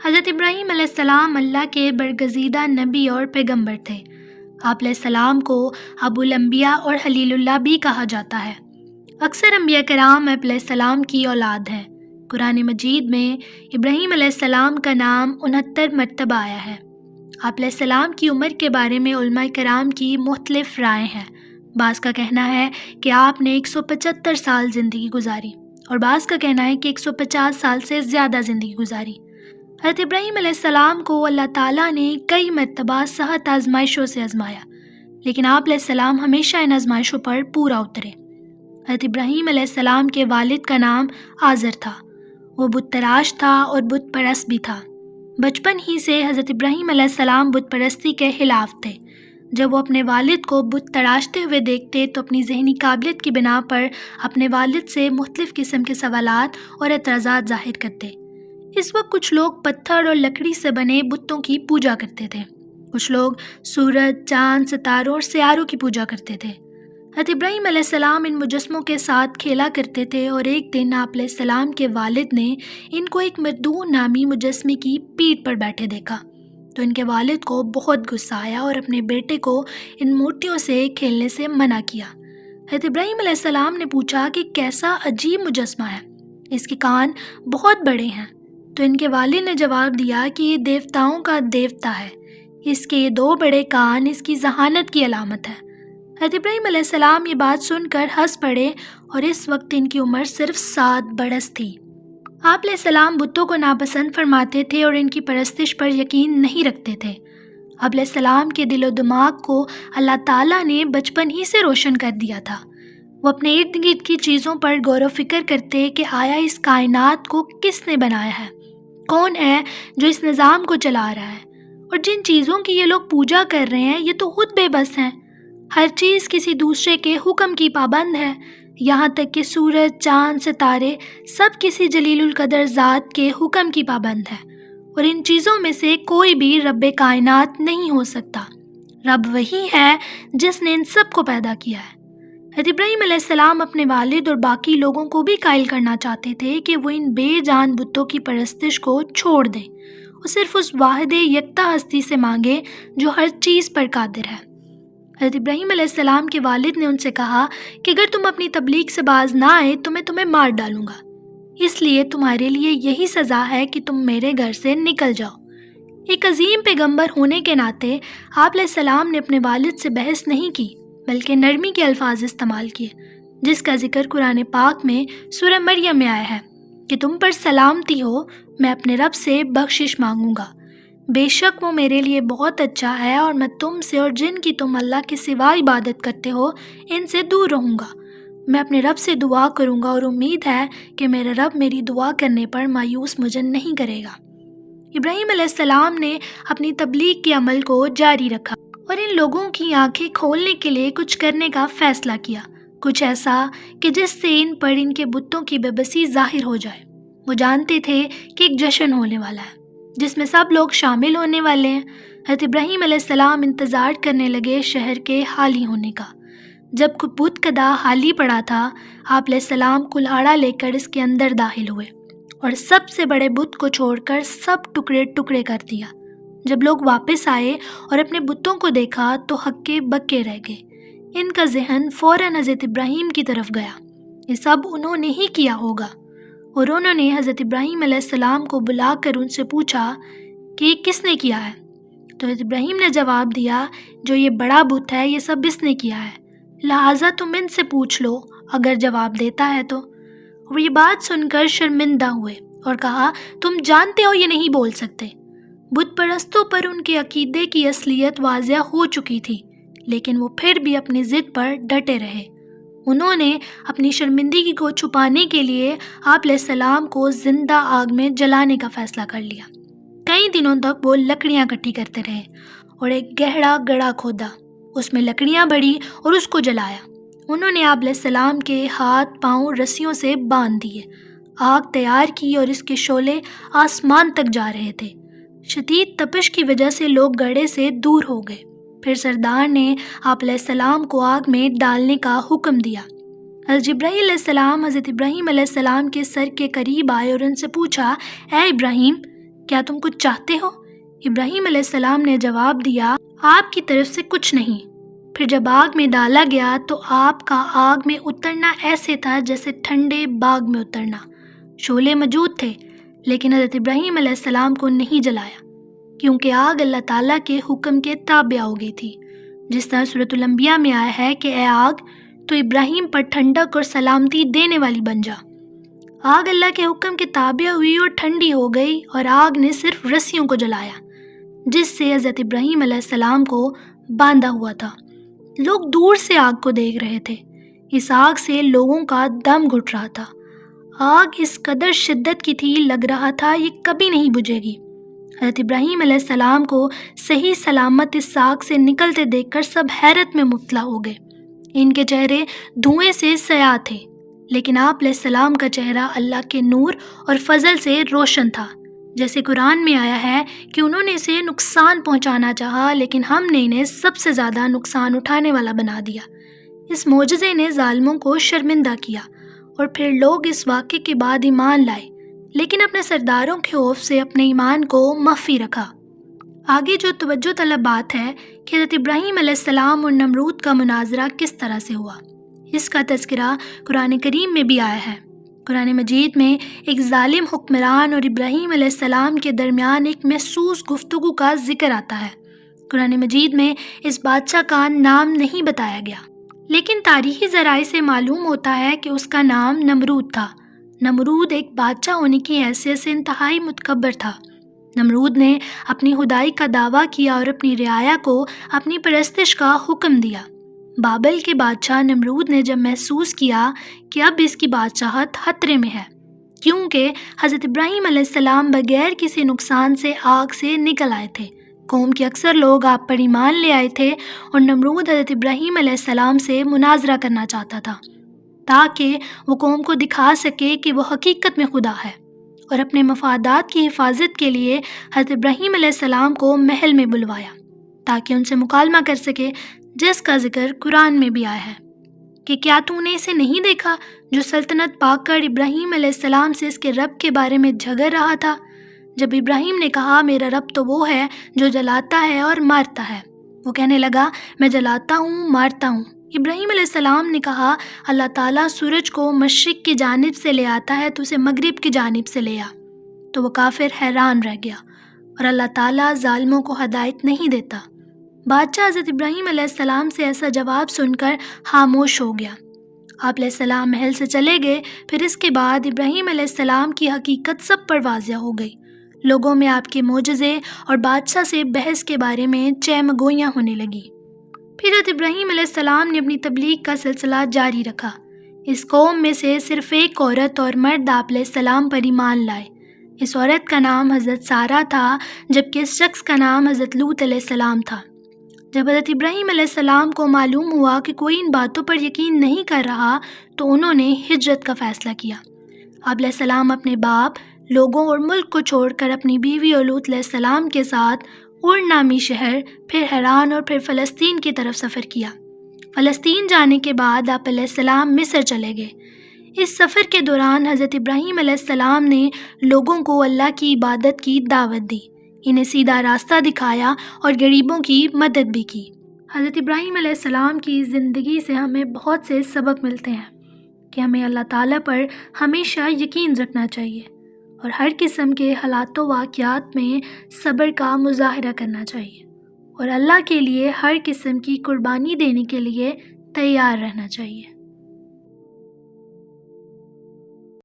حضرت ابراہیم علیہ السلام اللہ کے برگزیدہ نبی اور پیغمبر تھے۔ آپ علیہ السلام کو ابو الانبیاء اور خلیل اللہ بھی کہا جاتا ہے۔ اکثر انبیاء کرام آپ علیہ السلام کی اولاد ہیں۔ قرآن مجید میں ابراہیم علیہ السلام کا نام 69 مرتبہ آیا ہے۔ آپ علیہ السلام کی عمر کے بارے میں علماء کرام کی مختلف رائے ہیں۔ بعض کا کہنا ہے کہ آپ نے 175 سال زندگی گزاری اور بعض کا کہنا ہے کہ 150 سال سے زیادہ زندگی گزاری۔ حضرت ابراہیم علیہ السلام کو اللہ تعالیٰ نے کئی مرتبہ سخت آزمائشوں سے آزمایا، لیکن آپ علیہ السلام ہمیشہ ان آزمائشوں پر پورا اترے۔ حضرت ابراہیم علیہ السلام کے والد کا نام آزر تھا۔ وہ بت تراش تھا اور بت پرست بھی تھا۔ بچپن ہی سے حضرت ابراہیم علیہ السلام بت پرستی کے خلاف تھے۔ جب وہ اپنے والد کو بت تراشتے ہوئے دیکھتے تو اپنی ذہنی قابلیت کی بنا پر اپنے والد سے مختلف قسم کے سوالات اور اعتراضات ظاہر کرتے۔ اس وقت کچھ لوگ پتھر اور لکڑی سے بنے بتوں کی پوجا کرتے تھے، کچھ لوگ سورج، چاند، ستاروں اور سیاروں کی پوجا کرتے تھے۔ حضرت ابراہیم علیہ السلام ان مجسموں کے ساتھ کھیلا کرتے تھے اور ایک دن آپ علیہ السلام کے والد نے ان کو ایک مردون نامی مجسمے کی پیٹھ پر بیٹھے دیکھا تو ان کے والد کو بہت غصہ آیا اور اپنے بیٹے کو ان مورتیوں سے کھیلنے سے منع کیا۔ حضرت ابراہیم علیہ السلام نے پوچھا کہ کیسا عجیب مجسمہ ہے، اس کے کان بہت بڑے ہیں۔ تو ان کے والد نے جواب دیا کہ یہ دیوتاؤں کا دیوتا ہے، اس کے یہ 2 بڑے کان اس کی ذہانت کی علامت ہے۔ حضرت ابراہیم علیہ السلام یہ بات سن کر ہنس پڑے اور اس وقت ان کی عمر صرف 7 برس تھی۔ آپ علیہ السلام بتوں کو ناپسند فرماتے تھے اور ان کی پرستش پر یقین نہیں رکھتے تھے۔ آپ علیہ السلام کے دل و دماغ کو اللہ تعالیٰ نے بچپن ہی سے روشن کر دیا تھا۔ وہ اپنے ارد گرد کی چیزوں پر غور و فکر کرتے کہ آیا اس کائنات کو کس نے بنایا ہے، کون ہے جو اس نظام کو چلا رہا ہے، اور جن چیزوں کی یہ لوگ پوجا کر رہے ہیں یہ تو خود بے بس ہیں۔ ہر چیز کسی دوسرے کے حکم کی پابند ہے، یہاں تک کہ سورج، چاند، ستارے سب کسی جلیل القدر ذات کے حکم کی پابند ہے، اور ان چیزوں میں سے کوئی بھی رب کائنات نہیں ہو سکتا۔ رب وہی ہے جس نے ان سب کو پیدا کیا ہے۔ حضرت ابراہیم علیہ السلام اپنے والد اور باقی لوگوں کو بھی قائل کرنا چاہتے تھے کہ وہ ان بے جان بتوں کی پرستش کو چھوڑ دیں اور صرف اس واحد یکتا ہستی سے مانگے جو ہر چیز پر قادر ہے۔ حضرت ابراہیم علیہ السلام کے والد نے ان سے کہا کہ اگر تم اپنی تبلیغ سے باز نہ آئے تو میں تمہیں مار ڈالوں گا، اس لیے تمہارے لیے یہی سزا ہے کہ تم میرے گھر سے نکل جاؤ۔ ایک عظیم پیغمبر ہونے کے ناطے آپ علیہ السلام نے اپنے والد سے بحث نہیں کی بلکہ نرمی کے الفاظ استعمال کیے، جس کا ذکر قرآن پاک میں سورہ مریم میں آیا ہے کہ تم پر سلامتی ہو، میں اپنے رب سے بخشش مانگوں گا، بے شک وہ میرے لیے بہت اچھا ہے اور میں تم سے اور جن کی تم اللہ کے سوا عبادت کرتے ہو ان سے دور رہوں گا۔ میں اپنے رب سے دعا کروں گا اور امید ہے کہ میرا رب میری دعا کرنے پر مایوس مجھے نہیں کرے گا۔ ابراہیم علیہ السلام نے اپنی تبلیغ کے عمل کو جاری رکھا اور ان لوگوں کی آنکھیں کھولنے کے لیے کچھ کرنے کا فیصلہ کیا، کچھ ایسا کہ جس سے ان پر ان کے بتوں کی بے بسی ظاہر ہو جائے۔ وہ جانتے تھے کہ ایک جشن ہونے والا ہے جس میں سب لوگ شامل ہونے والے ہیں۔ حضرت ابراہیم علیہ السلام انتظار کرنے لگے شہر کے حالی ہونے کا۔ جب بت کدا حالی پڑا تھا، آپ علیہ السلام کلہاڑا لے کر اس کے اندر داخل ہوئے اور سب سے بڑے بت کو چھوڑ کر سب ٹکڑے ٹکڑے کر دیا۔ جب لوگ واپس آئے اور اپنے بتوں کو دیکھا تو ہکے بکے رہ گئے۔ ان کا ذہن فوراً حضرت ابراہیم کی طرف گیا، یہ سب انہوں نے ہی کیا ہوگا، اور انہوں نے حضرت ابراہیم علیہ السلام کو بلا کر ان سے پوچھا کہ یہ کس نے کیا ہے؟ تو حضرت ابراہیم نے جواب دیا، جو یہ بڑا بت ہے یہ سب اس نے کیا ہے، لہٰذا تم ان سے پوچھ لو اگر جواب دیتا ہے تو۔ وہ یہ بات سن کر شرمندہ ہوئے اور کہا، تم جانتے ہو یہ نہیں بول سکتے۔ بت پرستوں پر ان کے عقیدے کی اصلیت واضح ہو چکی تھی، لیکن وہ پھر بھی اپنی ضد پر ڈٹے رہے۔ انہوں نے اپنی شرمندگی کو چھپانے کے لیے آپ علیہ السلام کو زندہ آگ میں جلانے کا فیصلہ کر لیا۔ کئی دنوں تک وہ لکڑیاں اکٹھی کرتے رہے اور ایک گہرا گڑھا کھودا، اس میں لکڑیاں بھری اور اس کو جلایا۔ انہوں نے آپ علیہ السلام کے ہاتھ پاؤں رسیوں سے باندھ دیے، آگ تیار کی اور اس کے شعلے آسمان تک جا رہے تھے۔ شدید تپش کی وجہ سے لوگ گڑھے سے دور ہو گئے۔ پھر سردار نے آپ علیہ السلام کو آگ میں ڈالنے کا حکم دیا۔ حضرت جبرائیل علیہ السلام حضرت ابراہیم علیہ السلام کے سر کے قریب آئے اور ان سے پوچھا، اے ابراہیم، کیا تم کچھ چاہتے ہو؟ ابراہیم علیہ السلام نے جواب دیا، آپ کی طرف سے کچھ نہیں۔ پھر جب آگ میں ڈالا گیا تو آپ کا آگ میں اترنا ایسے تھا جیسے ٹھنڈے باغ میں اترنا۔ شعلے موجود تھے لیکن حضرت ابراہیم علیہ السلام کو نہیں جلایا، کیونکہ آگ اللہ تعالیٰ کے حکم کے تابع ہو گئی تھی، جس طرح سورۃ الانبیاء میں آیا ہے کہ اے آگ تو ابراہیم پر ٹھنڈک اور سلامتی دینے والی بن جا۔ آگ اللہ کے حکم کے تابع ہوئی اور ٹھنڈی ہو گئی، اور آگ نے صرف رسیوں کو جلایا جس سے حضرت ابراہیم علیہ السلام کو باندھا ہوا تھا۔ لوگ دور سے آگ کو دیکھ رہے تھے۔ اس آگ سے لوگوں کا دم گھٹ رہا تھا۔ آگ اس قدر شدت کی تھی، لگ رہا تھا یہ کبھی نہیں بجھے گی۔ حضرت ابراہیم علیہ السلام کو صحیح سلامت اس آگ سے نکلتے دیکھ کر سب حیرت میں مبتلا ہو گئے۔ ان کے چہرے دھوئیں سے سیاہ تھے، لیکن آپ علیہ السلام کا چہرہ اللہ کے نور اور فضل سے روشن تھا، جیسے قرآن میں آیا ہے کہ انہوں نے اسے نقصان پہنچانا چاہا لیکن ہم نے انہیں سب سے زیادہ نقصان اٹھانے والا بنا دیا۔ اس معجزے نے ظالموں کو شرمندہ کیا، اور پھر لوگ اس واقعے کے بعد ایمان لائے، لیکن اپنے سرداروں کے خوف سے اپنے ایمان کو مخفی رکھا۔ آگے جو توجہ طلب بات ہے کہ حضرت ابراہیم علیہ السلام اور نمرود کا مناظرہ کس طرح سے ہوا۔ اس کا تذکرہ قرآن کریم میں بھی آیا ہے۔ قرآن مجید میں ایک ظالم حکمران اور ابراہیم علیہ السلام کے درمیان ایک محسوس گفتگو کا ذکر آتا ہے۔ قرآن مجید میں اس بادشاہ کا نام نہیں بتایا گیا، لیکن تاریخی ذرائع سے معلوم ہوتا ہے کہ اس کا نام نمرود تھا۔ نمرود ایک بادشاہ ہونے کی حیثیت سے انتہائی متکبر تھا۔ نمرود نے اپنی خدائی کا دعویٰ کیا اور اپنی رعایا کو اپنی پرستش کا حکم دیا۔ بابل کے بادشاہ نمرود نے جب محسوس کیا کہ اب اس کی بادشاہت خطرے میں ہے، کیونکہ حضرت ابراہیم علیہ السلام بغیر کسی نقصان سے آگ سے نکل آئے تھے، قوم کے اکثر لوگ آپ پر ایمان لے آئے تھے، اور نمرود حضرت ابراہیم علیہ السلام سے مناظرہ کرنا چاہتا تھا تاکہ وہ قوم کو دکھا سکے کہ وہ حقیقت میں خدا ہے، اور اپنے مفادات کی حفاظت کے لیے حضرت ابراہیم علیہ السلام کو محل میں بلوایا تاکہ ان سے مکالمہ کر سکے، جس کا ذکر قرآن میں بھی آیا ہے کہ کیا تو نے اسے نہیں دیکھا جو سلطنت پا کر ابراہیم علیہ السلام سے اس کے رب کے بارے میں جھگڑ رہا تھا؟ جب ابراہیم نے کہا میرا رب تو وہ ہے جو جلاتا ہے اور مارتا ہے، وہ کہنے لگا میں جلاتا ہوں مارتا ہوں۔ ابراہیم علیہ السلام نے کہا اللہ تعالیٰ سورج کو مشرق کی جانب سے لے آتا ہے تو اسے مغرب کی جانب سے لے آ۔ تو وہ کافر حیران رہ گیا، اور اللہ تعالیٰ ظالموں کو ہدایت نہیں دیتا۔ بادشاہ حضرت ابراہیم علیہ السلام سے ایسا جواب سن کر خاموش ہو گیا۔ آپ علیہ السلام محل سے چلے گئے۔ پھر اس کے بعد ابراہیم علیہ السلام کی حقیقت سب پر واضح ہو گئی۔ لوگوں میں آپ کے معجزے اور بادشاہ سے بحث کے بارے میں چہمگوئیاں ہونے لگی۔ پھر حضرت ابراہیم علیہ السلام نے اپنی تبلیغ کا سلسلہ جاری رکھا۔ اس قوم میں سے صرف ایک عورت اور مرد آپ علیہ السلام پر ایمان لائے۔ اس عورت کا نام حضرت سارہ تھا، جبکہ اس شخص کا نام حضرت لوط علیہ السلام تھا۔ جب حضرت ابراہیم علیہ السلام کو معلوم ہوا کہ کوئی ان باتوں پر یقین نہیں کر رہا تو انہوں نے ہجرت کا فیصلہ کیا۔ آپ علیہ السلام اپنے باپ، لوگوں اور ملک کو چھوڑ کر اپنی بیوی اور لوط علیہ السلام کے ساتھ اور نامی شہر، پھر حران اور پھر فلسطین کی طرف سفر کیا۔ فلسطین جانے کے بعد آپ علیہ السلام مصر چلے گئے۔ اس سفر کے دوران حضرت ابراہیم علیہ السلام نے لوگوں کو اللہ کی عبادت کی دعوت دی، انہیں سیدھا راستہ دکھایا اور غریبوں کی مدد بھی کی۔ حضرت ابراہیم علیہ السلام کی زندگی سے ہمیں بہت سے سبق ملتے ہیں کہ ہمیں اللہ تعالیٰ پر ہمیشہ یقین رکھنا چاہیے اور ہر قسم کے حالات و واقعات میں صبر کا مظاہرہ کرنا چاہیے، اور اللہ کے لیے ہر قسم کی قربانی دینے کے لیے تیار رہنا چاہیے۔